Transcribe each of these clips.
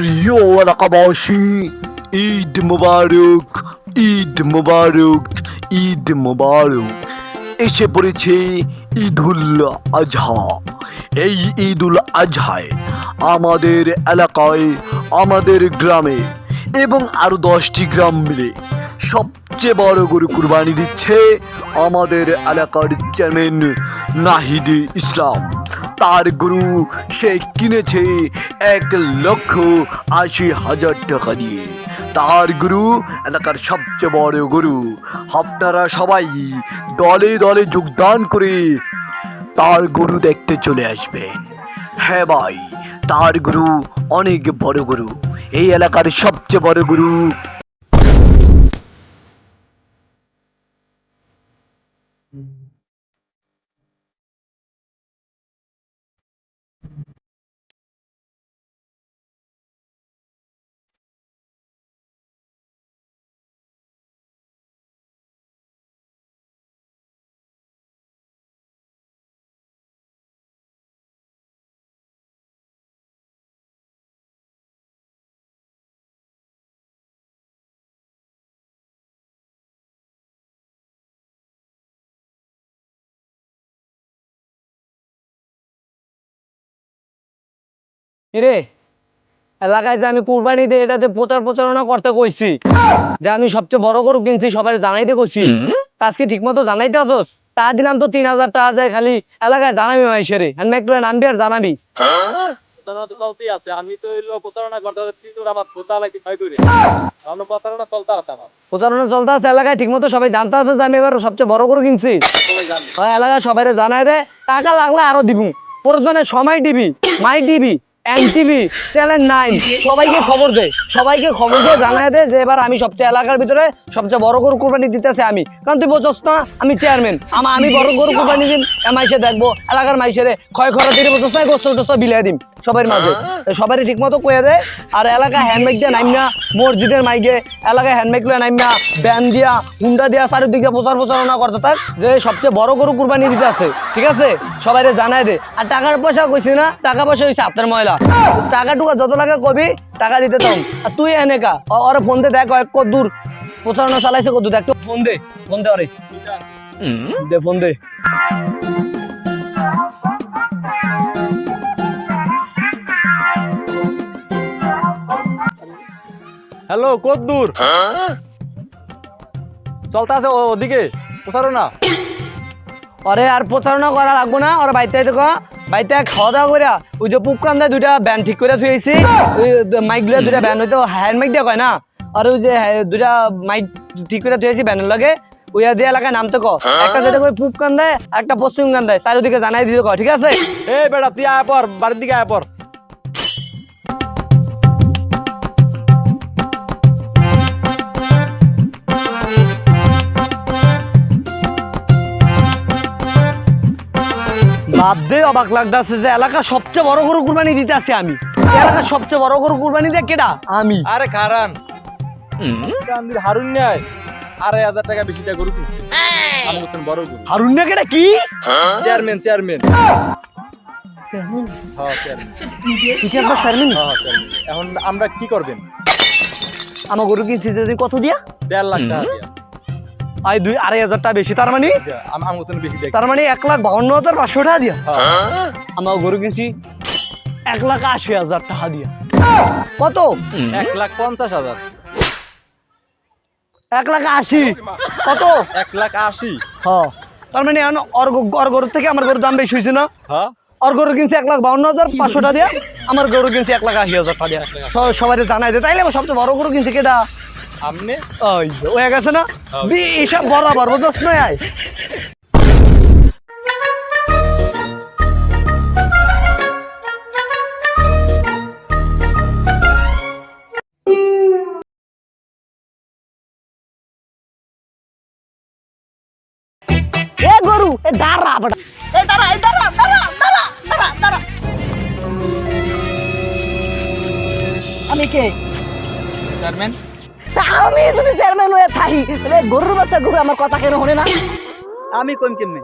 প্রিয় এলাকাবাসী, ঈদ মুবারক, ঈদ মুবারক, ঈদ মুবারক। এসে পড়েছে ঈদুল আজহা। এই ঈদুল আজহায় আমাদের এলাকায়, আমাদের গ্রামে এবং আরো 10টি গ্রাম মিলে সবচেয়ে বড় গরু কুরবানি দিচ্ছে আমাদের এলাকার চেয়ারম্যান নাহিদ ইসলাম। তার গরু সে কিনেছে 1,80,000 টাকা দিয়ে। তার গরু এলাকার সবচেয়ে বড় গরু। আপনারা সবাই দলে দলে যোগদান করে তার গরু দেখতে চলে আসবেন। হ্যাঁ ভাই, তার গরু অনেক বড় গরু, এই এলাকার সবচেয়ে বড় গরু। কিরে, এলাকায় যে আমি কুরবানি দিই এটাতে প্রচারণা করতে কইছি যে আমি সবচেয়ে বড় গরু কিনছি, সবাই জানাইতে কইছি। আজকে ঠিক মতো জানাইতে হতো, তা দিলাম তো 3,000 টাকা যায়, খালি এলাকায় জানাবি মাইসেরে একটু নামবি আর জানাবি। প্রচারণা চলতে আছে এলাকায়, ঠিক মতো সবাই জানতে আছে যে আমি এবার সবচেয়ে বড় গরু কিনছি। এলাকায় সবাই জানাই দে, টাকা লাগলে আরো দিবি, প্রয়োজনে সময় দিবি, মাইক দিবি, এনটিভি, চ্যানেল 9 সবাইকে খবর দে, জানাই দে যে এবার আমি সবচেয়ে এলাকার ভিতরে সবচেয়ে বড় গরু কুরবানি দিতেছে আমি। কারণ তুই বোঝস না আমি চেয়ারম্যান, আমি বড় গরু কুরবানি দিন, মাইসে দেখবো এলাকার মাইসেরে ক্ষয় খরচ দিয়ে বোঝস না, গোস্ত টোস্ত বিলাই দিম সবার মাঝে। সবারই ঠিক মতো কয়ে দে। আর এলাকায় হ্যান্ডমাইক দিয়ে নাইম না, মসজিদের মাইকে এলাকায় হ্যান্ডমাইক লয়ে নাইম না, ব্যান দিয়া হুন্ডা দিয়া চারিদিকে প্রচারণা করতে থাক যে সবচেয়ে বড় গরু কুরবানি দিতে আছে। ঠিক আছে, সবাই জানাই দে। আর টাকার পয়সা কইছি না, টাকা পয়সা হয়েছে হাতের ময়লা। টাকা টুকা যত লাগে কবি, টাকা দিতে তম। আর তুই এনেকা ওরে ফোন দে, দেখ কত দূর প্রচারণা চালাইছে, কত দেখ তো, ফোন দে ওরে দে, ফোন দে। হ্যালো, কত দূর চলতে আছে ওদিকে প্রচারণা? আরে আর প্রচারণা করা লাগবো না, ওর বাইতে বাইতে খাওয়া দাওয়া করে ওই যে পুপকান দেয় 2টা ব্যান ঠিক করে থুয়েছি, ওই মাইক গুলো 2টা ব্যান হয়তো হ্যান্ড মাইক দিয়ে কয় না, আর ওই যে 2টা মাইক ঠিক করে থুয়েছি ব্যানের লগে, ওই দিয়ে এলাকায় নামতে একটা যেটা ওই পুপকান দেয়, একটা পশ্চিম গান দেয়, চারিদিকে জানাই দিতে ঠিক আছে? এই বেটা তুই আয় পর, বাড়ির দিকে আয় পর। ভাবতে অবাক লাগতেছে যে এলাকার সবচেয়ে বড় গরু কুরবানি দিতে আসছি আমি। এলাকার সবচেয়ে বড় গরু কুরবানি দেয় কেডা? আমি। আরে খারান হারুন নাই 2,500 টাকা বেশি দেয় গরু কিনছে, আমার মতন বড় গরু। হারুন না কেডা? কি চেয়ারম্যান? হ্যাঁ চেয়ারম্যান। এখন আমরা কি করবেন? আমার গরু কিনছি যে কত দিয়া? 1.5 লাখ টাকা দিয়া। 2,500 টাকা বেশি, তার মানে আমার মতন বেশি দেয়, তার মানে 1,52,500 টাকা দিয়া আমার গরু কিনছি 1,80,000 টাকা দিয়া। কত? 1,50,000। 1,80,000 কত? 1,80,000। হ্যাঁ, তার মানে ওর গরুর থেকে আমার গরুর দাম বেশি হয়েছে না? হ্যাঁ, ওর গরু কিনছে 1,52,500 টাকা দিয়া, আমার গরু কিনছে 1,80,000 টাকা দিয়া। সবাই জানাই দে, তাইলে আমার সবচেয়ে বড় গরু কিনছে কেডা? আমনে ওই হয়ে গেছে না, এসব বরাবর বুঝছ না? আয় গরু দাঁড়া, আমি কে? চেয়ারম্যান। আমি যদি চেয়ারম্যান হয়ে থাকি তাহলে গরুর বাচ্চা গরু আমার কথা কেন শোনে না? আমি কম কেমনে?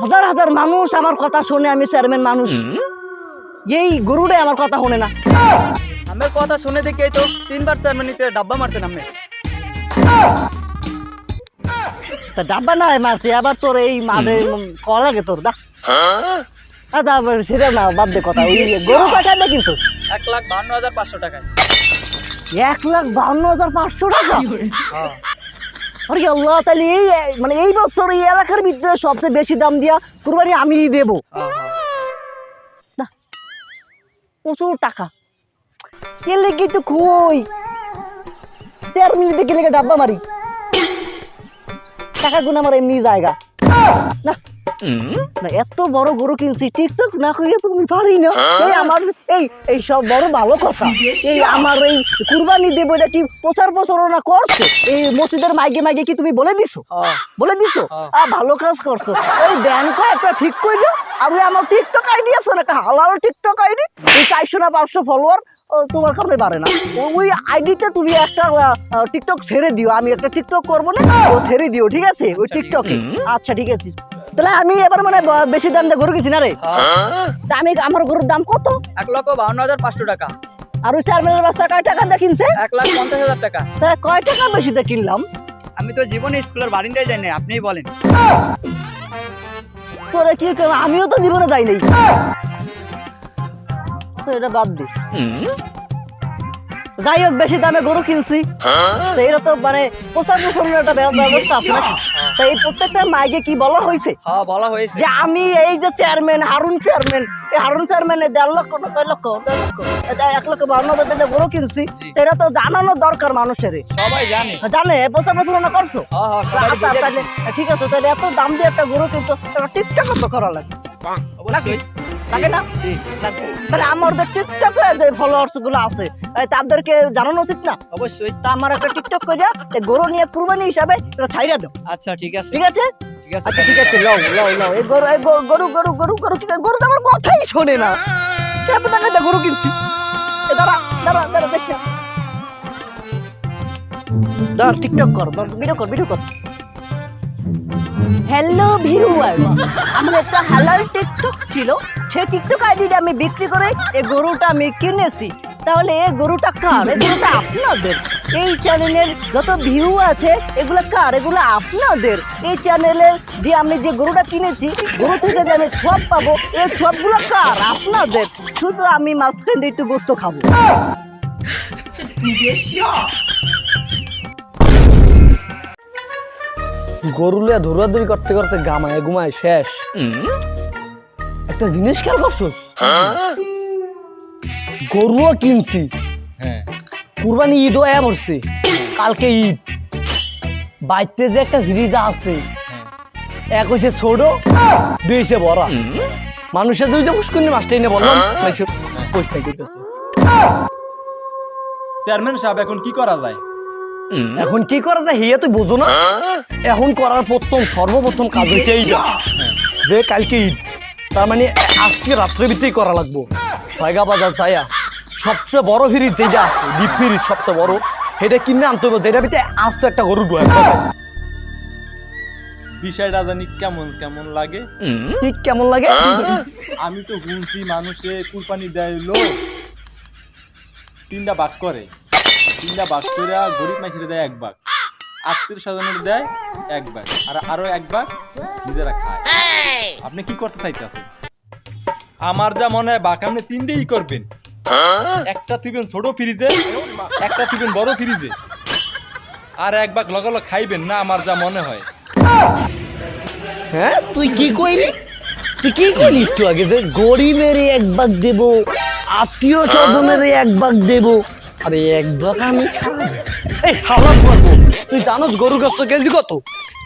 হাজার হাজার মানুষ আমার কথা শুনে, আমি চেয়ারম্যান মানুষ, এই গরুটাই আমার কথা শোনে না। আমার কথা শুনে দেখেই তো 3বার চেয়ারম্যান নিতে ডাব্বা মারছেন আপনি। তা ডাব্বা না মারছি আবার তোর এই মাঠে কল লাগে তোর দা আচ্ছা সেটা না বাদ দে কথা ওই গরু কাটা না কিন্তু 1,52,500 টাকায়। 1,52,500 টাকা আরে আল্লাহ তাহলে এই মানে এই বছর এই এলাকার ভিতরে সবচেয়ে বেশি দাম দিয়া কুরবানি আমিই দেব না প্রচুর টাকা কে লেগে তো কই 4 মিনিটে কে লেগে ডাব্বা মারি টাকা গুণ আমার এমনি জায়গা না না এত বড় গরু কিনছি টিকটক না করিয়া তুমি পারি না এই আমার এই সব বড় ভালো কথা এই আমার এই কুরবানি দেব এটা কি প্রচার প্রচারণা করছো এই মসজিদের মাইকে মাইকে কি তুমি বলে দিছো ভালো কাজ করছো ওই ব্যাংক একটা ঠিক কইলো আর ওই আমার টিকটক আইডি আছে না একটা হালাল টিকটক আইডি এই 400 না 500 ফলোয়ার তোমার কারণে পারে না ওই আইডিতে তুমি একটা টিকটক ছেড়ে দিও আমি একটা টিকটক করবো না ও ছেড়ে দিও ঠিক আছে ওই টিকটকে আচ্ছা ঠিক আছে তাহলে আমি এবার মানে বেশি দাম দিয়ে গরু কিনছি না রে তা আমি আমার গরুর দাম কত 1,52,500 টাকা। আর ওই চেয়ারম্যানের বাচ্চা কয় টাকা দিয়ে কিনছে 1,50,000 টাকা। তা কয় টাকা বেশি দিয়ে কিনলাম আমি তো জীবনে স্কুলের বারিন্দায় যাই না, আপনিই বলেন। তোরে কি আমিও তো জীবনে যাই নাই তো এটা বাদ দিস যাই হোক বেশি দামে গরু কিনছি তো এটা তো মানে প্রচার প্রচারের একটা ব্যবস্থা আছে নাকি তো এই প্রত্যেকটা মাইকে কি বলা হয়েছে হ্যাঁ বলা হয়েছে যে আমি এই যে চেয়ারম্যান হারুন চেয়ারম্যান এই হারুন চেয়ারম্যানের 1.5 লক্ষ না 1.5 লক্ষ 1,52,000 টাকা গরু কিনছি এটা তো জানানো দরকার মানুষের সবাই জানে। জানে প্রচার প্রচারণা করছো হ্যাঁ সবাই আচ্ছা তাহলে ঠিক আছে তাহলে এত দাম দিয়ে একটা গরু কিনছো টিকটক তো করা লাগে অবশ্যই লাগে না জি তাহলে আমার যে টিকটকে যে ফলোয়ার্স গুলো আছে তাদেরকে জানানো উচিত না অবশ্যই। তা আমার একটা টিকটক করে এই গরু নিয়ে কুরবানি হিসাবে এটা ছাইড়া দাও আচ্ছা ঠিক আছে ঠিক আছে ঠিক আছে আচ্ছা ঠিক আছে লও এই গরু কি গরু তো আমার কথাই শোনে না কত টাকা দিয়ে গরু কিনছি এ দাঁড়া দেখ না দাঁড়া টিকটক কর ভিডিও কর হ্যালো ভিউয়ার্স আমার একটা হালাল টিকটক ছিল সেই টিকটক আইডিটা আমি বিক্রি করে এই গরুটা আমি কিনেছি তাহলে এই গরুটা কার এই গরুটা আপনাদের এই চ্যানেলের যত ভিউ আছে এগুলো কার এগুলো আপনাদের এই চ্যানেলের দিয়ে আমি যে গরুটা কিনেছি গরু থেকে যে আমি সব পাবো এই সবগুলো কার আপনাদের শুধু আমি মাঝখান দিয়ে একটু গোস্ত খাবো গরুলিয়া ধরুয়াধুরি করতে করতে গামায় ঘুমায় শেষ একটা জিনিস খেয়াল করছো গরুও কিনছি হ্যাঁ কুরবানি ঈদও পড়ছে কালকে ঈদ বাইতে যে একটা ফ্রিজ আছে এক হইছে ছোট দুই হইছে বড় মানুষের দুই যে পুষ্করণী মাছটাই না বললাম পয়সা করতেছে চেয়ারম্যান সাহেব এখন কি করা যায়? এখন কি করা যায় হিয়া তুই বোঝো না এখন করার সর্বপ্রথম কাজ হইছে এইটা যে কালকে ঈদ তার মানে আজকে রাত্রে ভিতরেই করা লাগবো ছয়গা বাজার চাইয়া সবচেয়ে বড় ফ্রিজ যেটা আছে ডিপ ফ্রিজ সবচেয়ে বড় সেটা কিনে আনতে হবে যেটা ভিতরে আজ তো একটা গরু ঢুকে বিষয়টা জানি কেমন কেমন লাগে। ঠিক কেমন লাগে আমি তো শুনছি মানুষে কুরবানি দেয় লোক 3টা ভাগ করে 3টা ভাগ করে গরিব মানুষের দেয় 1 ভাগ আত্মীয় স্বজনের দেয় 1 ভাগ আর আরো 1 ভাগ নিজেরা খায়। আপনি কি করতে চাইতেছেন? আমার যা মনে হয় ভাগ আপনি 3টেই করবেন, একটা তুইবেন ছোট ফ্রিজে একটা তুইবেন বড় ফ্রিজে আর 1 ভাগ লগে লগে খাইবেন না আমার যা মনে হয়। হ্যাঁ তুই কি কইলি একটু আগে যে গরিবের 1 ভাগ দেব আত্মীয় স্বজনের 1 ভাগ দেব আরে 1 ভাগ আমি খাবো এই হালাত করবো। তুই জানোস গরু গাছ কেজি কত?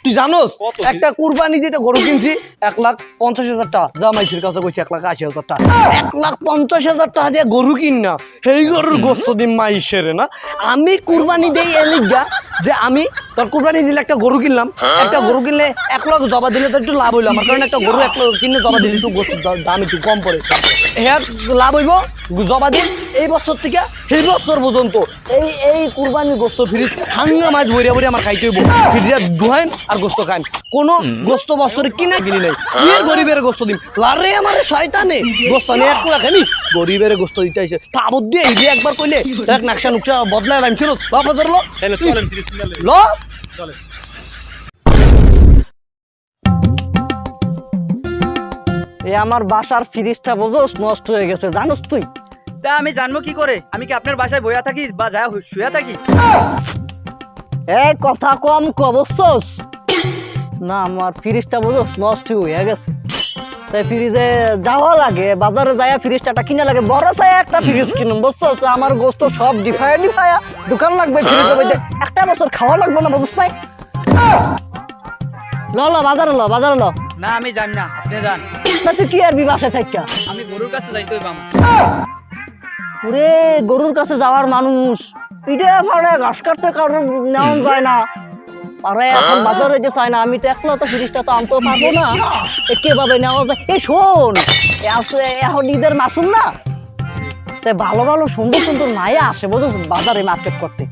তুই জানোস একটা কুরবানি দিতে গরু কিনছি 1,50,000 টাকা জামাইছের কাছে কইছি 1,80,000 টাকা 1,50,000 টাকা দিয়ে গরু কিন না সেই গরুর গোস্ত দিন মাইশের না আমি কুরবানি দেই এলিগা যে আমি তোর কুরবানি দিলে একটা গরু কিনলাম একটা গরু কিনলে 1 লাখ জবা দিলে তো একটু লাভ হইলো আমার কারণ একটা গরু 1 লাখ কিনে জবা দিলে একটু গোস্ত দাম একটু কম পড়ে হ্যাঁ লাভ হইব জবা দিন এই বছর থেকে সেই বছর পর্যন্ত এই কুরবানির গোস্ত ফ্রিজ হাঙ্গা মাছ ভরিয়া ভরিয়া আমার খাইতে হইব ফ্রিজে ধুয়াইন আর আর গোস্ত খাইম কোনো গোস্ত বস্তরে কিনা কিনি নাই বিয়ের গরিবের গোস্ত দিম লারে আমারে শয়তানে গোস্ত নিয়ে 1 লাখ আমি গরিবের গোস্ত দিতে আইছে তাবদ দিয়ে এই যে একবার কইলে এক নাকশা নুকশা বদলায় আমি ছিল বাজার লো তাহলে চলেন 30 কিনা লই লো চলেন। এই আমার বাসার ফ্রিজটা বুঝোস নষ্ট হয়ে গেছে জানোস তুই তা আমি জানবো কি করে? আমি কি আপনার বাসায় বইয়া থাকি বা যা শুয়া থাকি? এই কথা কম কবছস না আমার ফ্রিজটা বুঝোস নষ্ট হয়ে গেছে তাই ফ্রিজে যাওয়া লাগে বাজারে যাইয়া ফ্রিজটা কিনা লাগে বড় চাই একটা ফ্রিজ কিনুম বুঝছস আমার গোস্ত সব ডিফায়া দোকান লাগবে ফ্রিজে বইতে একটা বছর খাওয়া লাগবে না বুঝছ নাই ল বাজারে ল না আমি যাই না, আপনি যান। না তুই কি আর বাসায় থাকা আমি গরুর কাছে যাইতে হইব আমার। ওরে গরুর কাছে যাওয়ার মানুষ পিঠে ফাড়ে ঘাস কাটতে কারণ নেওয়া যায় না আরে এখন বাজারে যে চাই না আমি তো একলা তো ফ্রিজটা তো আনতেও পারবো না কিভাবে নেওয়া যায় এই শোন এখন ঈদের মাসুম না তাই ভালো ভালো সুন্দর সুন্দর মায়া আসে বুঝছ বাজারে মার্কেট করতে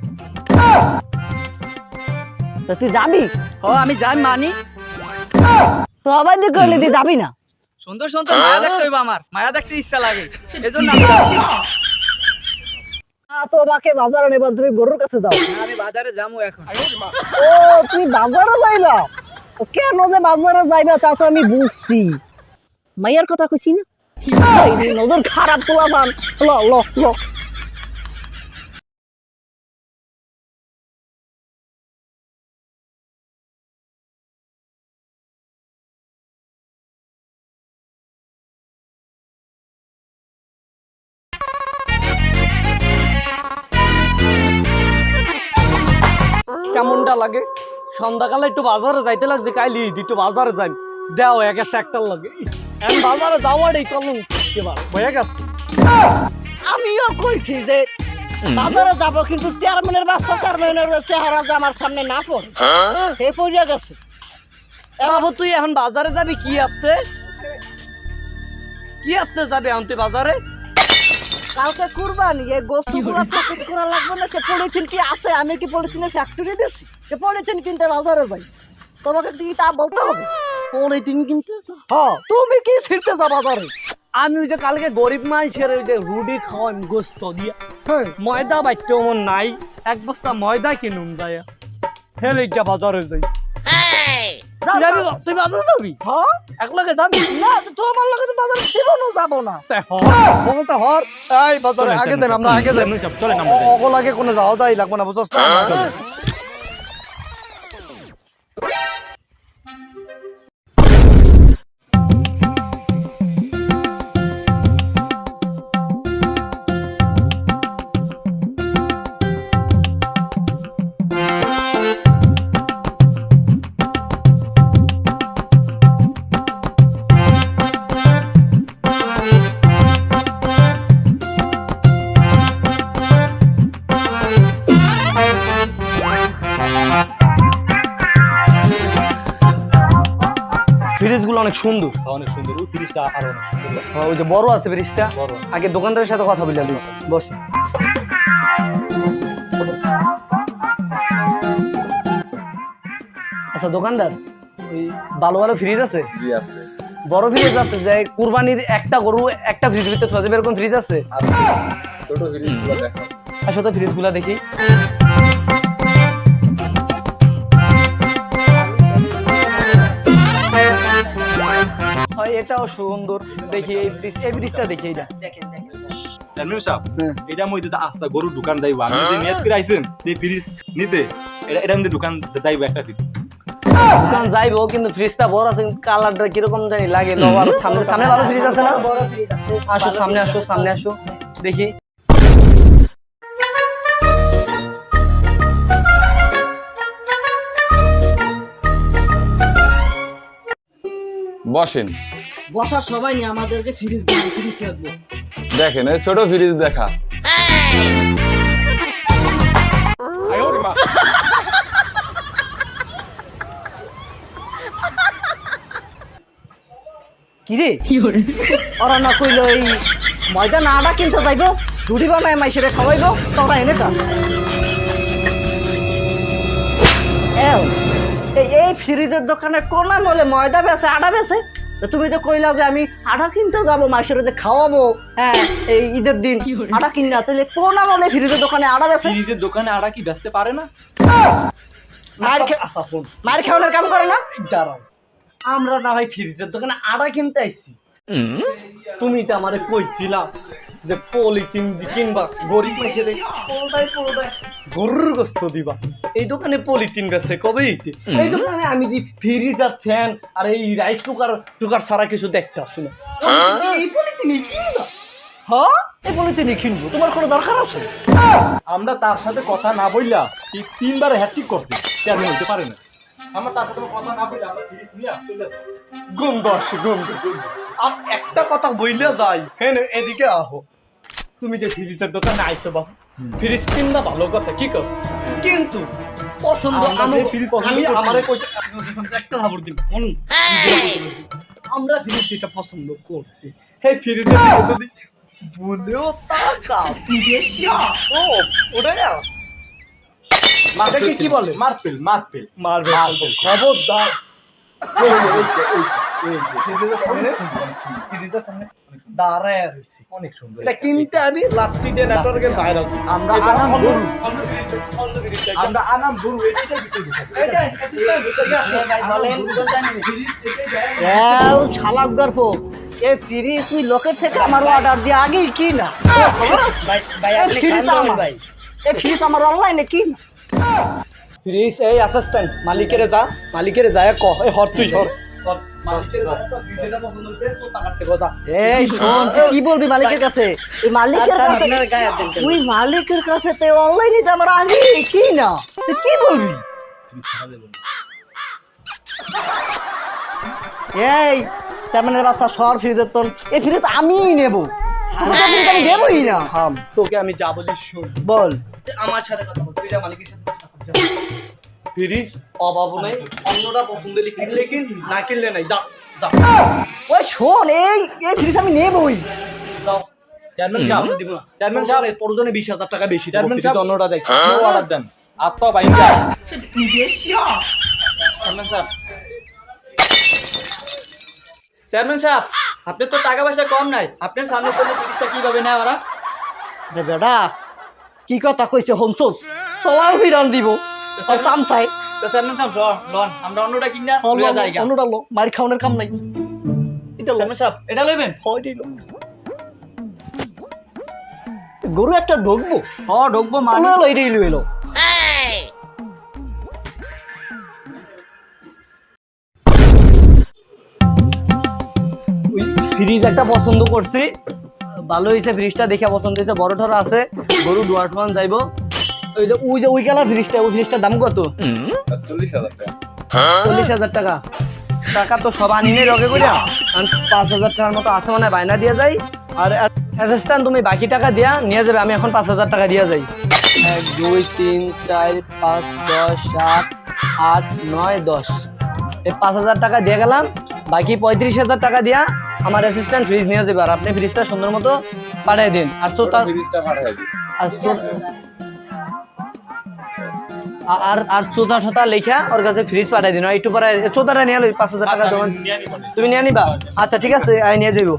তা তুই যাবি ও আমি যাই মানি। সবাই দিয়ে করলে তুই যাবি না সুন্দর সুন্দর মায়া দেখতে হইব আমার, মায়া দেখতে ইচ্ছা লাগে এজন্য আমি যাচ্ছি। তোমাকে বাজারে নেবার তুমি গরুর কাছে যাও না, আমি বাজারে যাবো এখন। ও তুমি বাজারে যাইবা কেন যে বাজারে যাইবা তা তো আমি বুঝছি মাইয়ার কথা কইছি না এই নজর খারাপ তোলা মান ল ল ল কেমনটা লাগে সন্ধ্যাকালে একটু বাজারে যাইতে লাগছে কাইলি একটু বাজারে যাই দেও একে একটা লাগে এখন বাজারে যাওয়ারই কলম এবার হয়ে গেছে আমিও কইছি যে বাজারে যাব কিন্তু চেয়ারম্যানের বাচ্চা চেয়ারম্যানের চেহারা যে আমার সামনে না পড়ে সে পড়িয়া গেছে বাবু তুই এখন বাজারে যাবি কি আনতে যাবে এখন তুই বাজারে কালকে কুরবানি এই গোস্তগুলো প্যাকেট করা লাগবে না সে পলিথিন কি আছে আমি কি পলিথিনের ফ্যাক্টরি দিছি সে পলিথিন কিনতে বাজারে যাই তোমাকে কি তা বলতে হবে পলিথিন কিনতে হ্যাঁ তুমি কি ছিড়তে যাও বাজারে আমি ওই যে কালকে গরিব মানুষের ওই যে রুটি খাওয়াই গোস্ত দিয়া ময়দা বাইতে মন নাই 1 বস্তা ময়দা কিনুম যায় হেলে গিয়া বাজারে যাই যাবি তুই বাজারে যাবি হ্যাঁ একলগে যাবি না তোমার লগে তো বাজারে জীবনও যাবো না বলতে হর এই বাজারে আগে দেন আমরা আগে দেন চলেন আমরা যাই। ওগো লাগে কোনো যাওয়া দাই লাগবো না বুঝছস না চল ফ্রিজগুলো অনেক সুন্দর অনেক সুন্দর ওই 30টা আরো অনেক সুন্দর। ওই যে বড় আছে ফ্রিজটা বড়। আগে দোকানদারের সাথে কথা বলে দিই বস আচ্ছা দোকানদার ওই ভালো ভালো ফ্রিজ আছে জি আছে বড় ফ্রিজ আছে যে কুরবানির একটা গরু একটা ফ্রিজ ভিতরে থোয়া যাবে এরকম ফ্রিজ আছে ছোট ফ্রিজগুলো দেখো আসো তো ফ্রিজগুলো দেখি হয় এটাও সুন্দর দেখি এই ব্রিজটা দেখি এইটা জানেন সাহেব এটা মধ্যে তো আস্তা গরু দোকান যাইবো আমি যে নিয়ত করে আইছেন যে ফ্রিজ নিতে এটা মধ্যে দোকান যাইবো একটা ফ্রিজ দোকান যাইবো কিন্তু ফ্রিজটা বড় আছে কালারটা কিরকম জানি লাগে লোয়ার সামনে সামনে ভালো ফ্রিজ আছে না বড় ফ্রিজ আছে আসো সামনে আসো দেখি বসেন বসার সবাই নিয়ে আমাদেরকে ফ্রিজ লাগবে দেখেন এই ছোট ফ্রিজ দেখা কিরে ওরা না কইলো এই ময়দা না আটা কিনতে যাইবো রুটি বানায় মাইসেরে খাওয়াইবো তোরা এনে কা এই ফ্রিজের দোকানে কোনা বলে ময়দা বেছে আটা বেছে তো তুমি তো কইলা যে আমি আটা কিনতে যাবো মাসের যে খাওয়াবো হ্যাঁ এই ঈদের দিন আটা কিনা তাহলে কোনা বলে ফ্রিজের দোকানে আটা বেছে ফ্রিজের দোকানে আড়া কি বেচতে পারে না? মায়ের খাওয়ানোর কাম করে না দাঁড়াও, আমরা না ভাই ফ্রিজের দোকানে আটা কিনতে আইছি, তুমি তো আমারে কইছিলাম যে পলিথিন কিনবা গরিব মাইসে গরুর গোস্ত দিবা, এই দোকানে পলিথিন বেছে কবে এইতে? এই দোকানে আমি যে ফ্রিজ আর ফ্যান আর এই রাইস কুকার টুকার ছাড়া কিছু দেখতে আসি না, এই পলিথিনই কিনবা? হ্যাঁ এই পলিথিনই কিনবো, তোমার কোনো দরকার আছে? আমরা তার সাথে কথা না বললা ঠিক 3 বার হ্যাট্রিক করছে, চেয়ারম্যান হইতে পারে না। আমরা তার সাথে কথা না বললে আমরা ফ্রিজ নিয়ে চলে যাবো। গন্ধ আসে গন্ধ। আর একটা কথা বইলে যাই, হ্যাঁ এদিকে আহো, তুমি যে ফ্রিজের দোকানে আইছো বাবু, ফ্রিজ কিনবা ভালো কথা ঠিক আছে, কিন্তু পছন্দ আমরা যে ফ্রিজ পছন্দ আমি করছি। আমারে কইতে একটা খবর দিন আমরা ফ্রিজ যেটা পছন্দ করছি সেই ফ্রিজের যদি বলেও টাকা ও ওটাই না মাকে কি বলে মারপেল মারপেল মারবে খবরদার দাঁড়ায় রয়েছি অনেক সুন্দর। এটা কিনতে আমি লাত্তি দিয়ে নেটওয়ার্কের বাইরে আছি। আমরা এটা আনাম অন্য- গরু। অন্য জিনিস- অন্য জিনিস চাই। আমরা আনাম গরু এটাই বিক্রি করছি। শালাক গর্ভ এই ফ্রিজ তুই লোকের থেকে আমার অর্ডার দিয়ে আগেই কি না এই ফ্রিজ আমার অনলাইনে কি না ফ্রিজ এই অ্যাসিস্ট্যান্ট মালিকের যা মালিকের যায় ক এই হর তুই হর এই শোন তুই কি বলবি মালিকের কাছে এই মালিকের কাছে তুই মালিকের কাছে তো অনলাইনে তো আমার আগে কি না তুই কি বলবি এই চেয়ারম্যানের বাচ্চা সর ফ্রিজের তোর এই ফ্রিজ আমিই নেবো আমি দেবই না হাম তোকে আমি যা বলি শোন বল আমার সাথে কথা বল তুই যা মালিকের সাথে কথা বল ফ্রিজ অভাব নাই অন্যরা পছন্দ হলে কিনলে কিন না কিনলে নাই যা যা ওই শোন এই এই ফ্রিজ আমি নেবই যাও চেয়ারম্যান সাহেব আমরা দিব না চেয়ারম্যান সাহেব এই প্রয়োজনে 20,000 টাকা বেশি চেয়ারম্যান চেয়ারম্যান সাহেব সাহেব অন্যটা দেখ অর্ডার দেন। আপনি বাইন্দা চেয়ারম্যান সাহেব চেয়ারম্যান সাহেব আপনার তো টাকা পয়সা কম নাই, আপনার সামনে করলে জিনিসটা কিভাবে নেয় ওরা? রে বেটা কি কথা কইছে হনসোস সবার ফিরান দিব সামসাই তো চেয়ারম্যান সাহেব লন আমরা অন্যটা কিনা লইয়া যাইগা। অন্যটা লো মার খাওয়ানোর কাম নাই এটা লো চেয়ারম্যান সাহেব এটা লইবেন? হয় দিলো গরু একটা ঢোকবো ঢুকবো মানে এলো এটাই এলো ফ্রিজ একটা পছন্দ করছি, ভালো হয়েছে ফ্রিজটা দেখে পছন্দ হয়েছে, বড় ঠড় আছে, গরু ডুয়ার্টমান যাইবো। ওই যে ওই কালার ফ্রিজটা, ওই ফ্রিজটার দাম কত? 40,000 টাকা। 40,000 টাকা। টাকা তো সব আনি নেই লগে করিয়া, 5,000 টাকার মতো আছে মানে বায়না দিয়ে যাই। আর অ্যাসিস্ট্যান্ট তুমি বাকি টাকা দিয়া নিয়ে যাবে, আমি এখন 5,000 টাকা দিয়ে যাই। 1 2 3 4 5 10 7 8 9 10 এই 5,000 টাকা দিয়ে গেলাম, বাকি 35,000 টাকা দিয়া আমার অ্যাসিস্ট্যান্ট ফ্রিজ নিয়ে যাবে। আর আপনি ফ্রিজটা সুন্দর মতো পাঠিয়ে দিন। আর ওটা ফ্রিজটা পাঠাই দিস। আর চোদা ঠোতা লেখা ওর কাছে ফ্রিজ পাঠাই দিন। একটু পরে চোদাটা নিয়ে এলো 5,000 টাকা জমা তুমি নিয়ে নিবা? আচ্ছা ঠিক আছে, আই নিয়ে যাইব।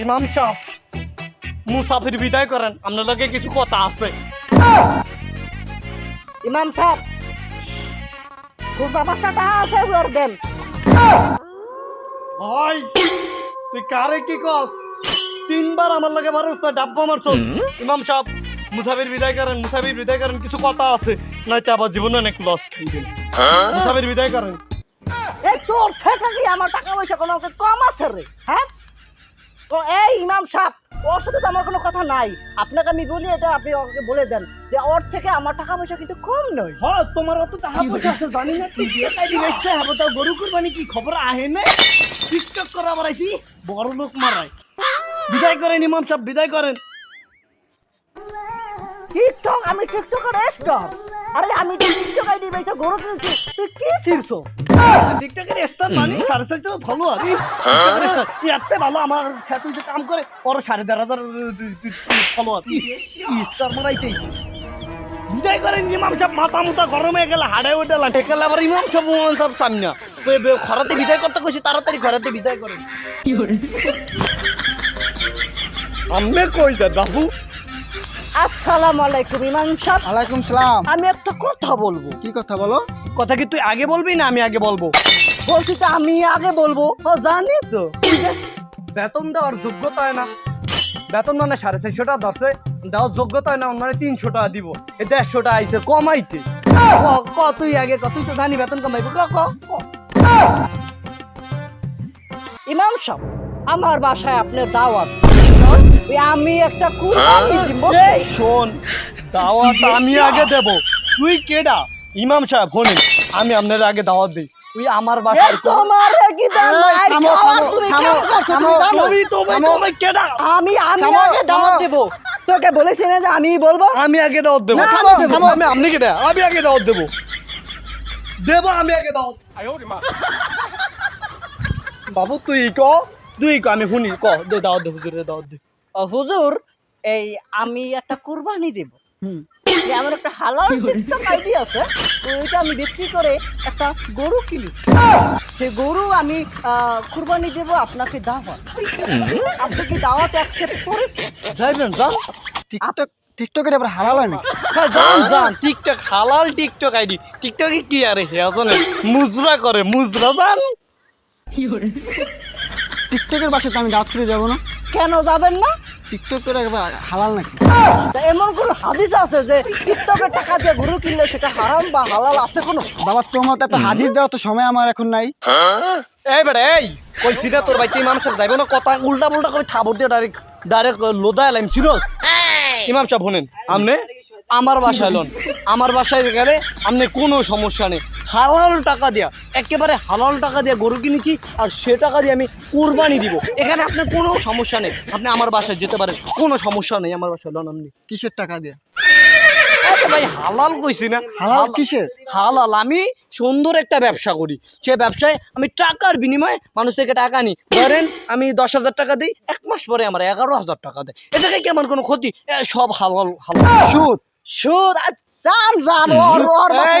ইমাম সাহেব মুসাফির বিদায় করেন, আপনার লগে কিছু কথা আছে। ইমাম সাহেব খুচরা 5 টাকা আছে ওর দেন ভাই তুই কারে কি কস? তিনবার আমার লাগে মানুষ না ডাব্বা আমার চল। ইমাম সাহেব মুসাফির বিদায় করেন কিছু কথা আছে, নয়তো আবার জীবনে অনেক লস খাইবেন। মুসাফির বিদায় করেন। এই তোর থেকে কি আমার টাকা পয়সা কোনো কম আছে রে? হ্যাঁ, তো এই ইমাম সাহেব, ওর সাথে তো আমার কোনো কথা নাই। আপনাকে আমি বলি, এটা আপনি ওকে বলে দেন যে ওর থেকে আমার টাকা পয়সা কিন্তু কম নয়। হ্যাঁ, তোমার অত টাকা পয়সা আছে জানি না, তুই টাকা দিতে হবে। তাও গরু কুরবানি কি খবর আহে না? টিকটক করা বাড়াইছি, বড় লোক মারাই। বিদায় করেন ইমাম সাহেব, বিদায় করেন। টিকটক? আমি টিকটকের স্টার। আরে আমি টিকটক আইডি বেচা গরু কিনছি, তুই কি ছিড়ছ? টিকটকের স্টার মানে 4.5 তো ভালো আরে। তুই এত ভালো, আমার সাথে যে কাম করে ওর 11,500 ফলোয়ার। স্টার মারাইতেই বিদায় করেন ইমাম সাহেব। মাথা মুতা গরম হয়ে গেলে হাড়ে ওঠে লাঠে গেলে আবার ইমাম সাহেব সামনে না। খরাতে বিদায় করতে কইছি, তাড়াতাড়ি খরাতে বিদায় করেন। আমি কই যা বাবু। আসসালামু আলাইকুম ইমাম সাহেব। ওয়ালাইকুম সালাম। আমি একটা কথা বলবো। কি কথা বলো? কথা কি তুই আগে বলবি না আমি আগে বলবো? বলছি তো আমি আগে বলবো। ও জানি তো, বেতন দেওয়ার যোগ্যতা হয় না। বেতন মানে 450 টাকা ধরছে, দেওয়ার যোগ্যতা হয় না মানে 300 টাকা দিব। 150 টাকা আইছে কমাইতে। ক তুই আগে ক, তুই তো জানি বেতন কমাইবো। ক ইমাম সাহেব, আমার বাসায় আপনার দাওয়াত। আমি একটা কুরবানি দিব। এই শোন, দাওয়াত আমি আগে দেব। তুই কেডা? ইমাম সাহেব শোনেন, আমি আপনার আগে দাওয়াত দিই। তুই আমার বাসায় তোমার কি দান নাই খাওয়ার তুমি কেমন করছো তুমি জানো? তুমি কেডা? আমি আগে দাওয়াত দেব। তোকে বলেছি না যে আমি বলবো? আমি আগে দাওয়াত দেব। না, থামো, দেব। থামো, আমি আপনি কেডা? আমি আগে দাওয়াত দেব। আমি আগে দাওয়াত। বাবু তুই ক, আমি শুনি। ক দে, দাওয়াত দে, হুজুরে দাওয়াত দে। হুজুর, এই আমি একটা কুরবানি দেব। আমার একটা হালাল টিকটক আইডি আছে, তো ওইটা আমি বিক্রি করে একটা গরু কিনেছি। সেই গরু আমি কুরবানি দেব, আপনাকে দাওয়াত। আপনি কি দাওয়াত অ্যাকসেপ্ট করেছেন? যাইবেন যান। টিকটকের আবার হালাল হয় না? হ্যাঁ যান যান। টিকটক হালাল টিকটক আইডি। টিকটকে কি আরে হেয়া জানেন, মুজরা করে, মুজরা যান। টিকটকের বাসায় তো আমি দাওয়াত খেতে যাবো না। কেন যাবেন না? টিকটক করে হালাল নাকি? এমন কোন হাদিস আছে যে টিকটকের টাকা দিয়ে গরু কিনলে সেটা হারাম বা হালাল আছে কোনো? বাবা তোমার তো হাদিস দেওয়া তো সময় আমার এখন নাই। এই বেটা এই কই সিধা তোর বাইতে ইমাম সাহেব যাইবো না, কথা উল্টা পুল্টা কই থাবর দিয়ে ডাইরেক্ট লোদা এলাম সিরোজ। ইমাম সাহেব শুনেন, আমনে আমার বাসায় লন। আমার বাসায় গেলে আমনে কোনো সমস্যা নেই। হালাল টাকা দিয়া, একেবারে হালাল টাকা দিয়া গরু কিনেছি, আর সে টাকা দিয়ে আমি কুরবানি দিব। এখানে আপনার কোনো সমস্যা নেই, আপনি আমার বাসায় যেতে পারেন, কোনো সমস্যা নেই। আমার বাসায় লন আপনি। কিসের টাকা দিয়ে? আরে ভাই হালাল কইছি না। হালাল কিসের? হালাল, আমি সুন্দর একটা ব্যবসা করি। সে ব্যবসায় আমি টাকার বিনিময়ে মানুষ থেকে টাকা নিই। ধরেন আমি 10,000 টাকা দিই, 1 মাস পরে আমার 11,000 টাকা দেয়। এ থেকে কি আমার কোনো ক্ষতি? সব হালাল। সুদ? সুদ?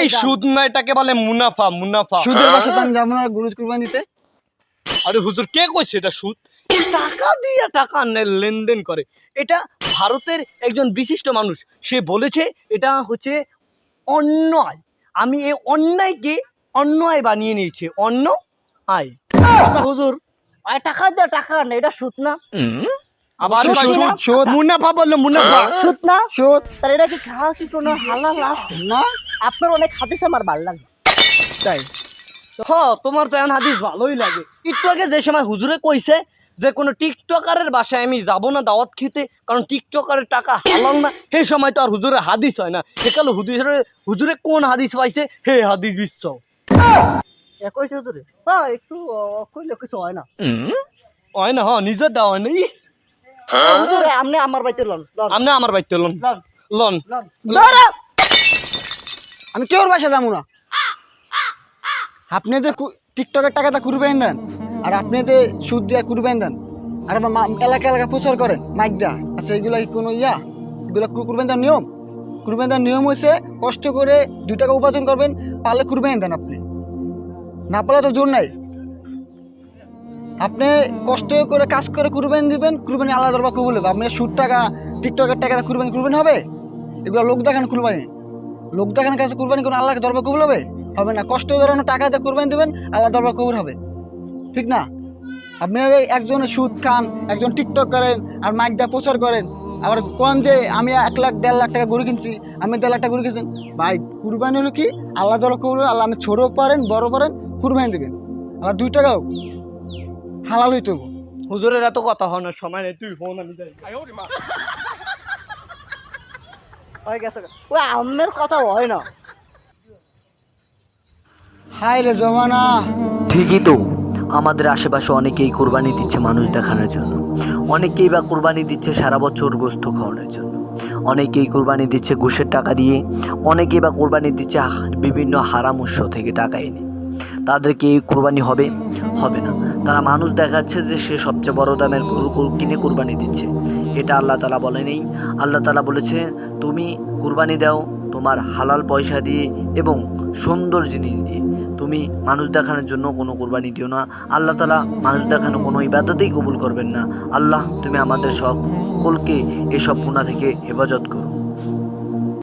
এই সুদ না, এটাকে বলে মুনাফা। মুনাফা। সুদের বাসা তো আমি যাবো না গরু কুরবানি দিতে। আরে হুজুর কে কইছে এটা সুদ? টাকা দিয়ে টাকা লেনদেন করে। এটা ভারতের একজন বিশিষ্ট মানুষ, সে বলেছে এটা হচ্ছে অন্যায়। আমি এই অন্যায়কে অন্যায় বানিয়ে নিয়েছি। অন্য আয়। হুজুর, টাকা দিয়ে টাকা না, এটা সুদ না? আবার সুদ? মুনাফা বললো, মুনাফা। সুদ না? সুদ? তাহলে এটা কি খাওয়া কি কোনো হালাল আছে? না। আপনার অনেক হাদিস আমার ভালো লাগে। তাই? তোমার তো এখন হাদিস ভালোই লাগে। একটু আগে যে সময় হুজুরে কইছে যে কোনো টিকটকারের বাসায় আমি যাব না দাওয়াত খেতে, কারণ টিকটকারের টাকা হালাল না, সেই সময় তো আর হুজুরের হাদিস হয় না। একালে হুজুরে কোন হাদিস পাইছে, হে হাদিস বিশ্ব কইছে হুজুরে? হ্যাঁ, একটু কইলে কিছু হয় না। হয় না। নিজের দেওয়া হয় না। হুজুরে, আপনি আমার বাড়িতে লন। আপনি আমার বাড়িতে লন। লন। আমি কেউর বাসা যাবো না। আপনি যে টিকটকের টাকাটা কুরবানি দেন, আর আপনি যে সুদ দিয়ে কুরবানি দেন, আর এলাকা এলাকা প্রচার করেন মাইক দা। আচ্ছা, এগুলা কি কোনো এগুলা কুরবানি দেওয়ার নিয়ম? কুরবানি দেওয়ার নিয়ম হয়েছে কষ্ট করে 2 টাকা উপার্জন করবেন, পারলে কুরবানি দেন। আপনি না পারলে তো জোর নাই। আপনি কষ্ট করে কাজ করে কুরবানি দিবেন, কুরবানি আল্লাহ দরবার কবুল হবে। আপনি সুদ টাকা টিকটকের টাকা কুরবানি হবে? এগুলো লোক দেখান কুরবানি। লোক দেখানোর কাছে কুরবানি কোনো আল্লাহকে দরবার কবুল হবে? হবে না। কষ্ট ধরানো টাকা দিয়ে কুরবানি দিবেন, আল্লাহ দরবার কবুল হবে। ঠিক না? আপনারা একজনে সুদ খান, একজন টিকটক করেন আর মাইকটা প্রচার করেন, আবার কোন যে আমি 1 লাখ 1.5 লাখ টাকা গরু কিনছি, আমি 1.5 লাখ টাকা গরু কিনছেন। ভাই কুরবানি হলো কি আল্লাহ তাআলা করলো, আল্লাহ আমি ছোট পারেন বড় পারেন কুরবানি দেবেন, আবার 2 টাকাও হালাল হইতে হবে। হুজুরের এত কথা হয় না, সময় নেই, তুই ফোন আমি যাই। হয়ে গেছে ওই আমের কথা হয় না। হায় রে জমানা। ঠিকই তো, আমাদের আশেপাশে অনেকেই কোরবানি দিচ্ছে মানুষ দেখানোর জন্য, অনেকেই বা কোরবানি দিচ্ছে সারা বছর গোস্ত খাওয়ানোর জন্য, অনেকেই কোরবানি দিচ্ছে ঘুষের টাকা দিয়ে, অনেকেই বা কোরবানি দিচ্ছে বিভিন্ন হারাম উৎস থেকে টাকা এনে। তাদেরকে এই কোরবানি হবে হবে না, তারা মানুষ দেখাচ্ছে যে সে সবচেয়ে বড় দামের গরু কিনে কোরবানি দিচ্ছে। এটা আল্লাহ তাআলা বলেনি। আল্লাহ তাআলা বলেছে তুমি কোরবানি দাও তোমার হালাল পয়সা দিয়ে এবং সুন্দর জিনিস দিয়ে। তুমি মানুষ দেখানোর জন্য কোনো কোরবানি দিও না। আল্লাহ তাআলা মানুষ দেখানো কোনো ইবাদতেই কবুল করবেন না। আল্লাহ তুমি আমাদের সকলকে এসব গুনাহ থেকে হেফাজত করো।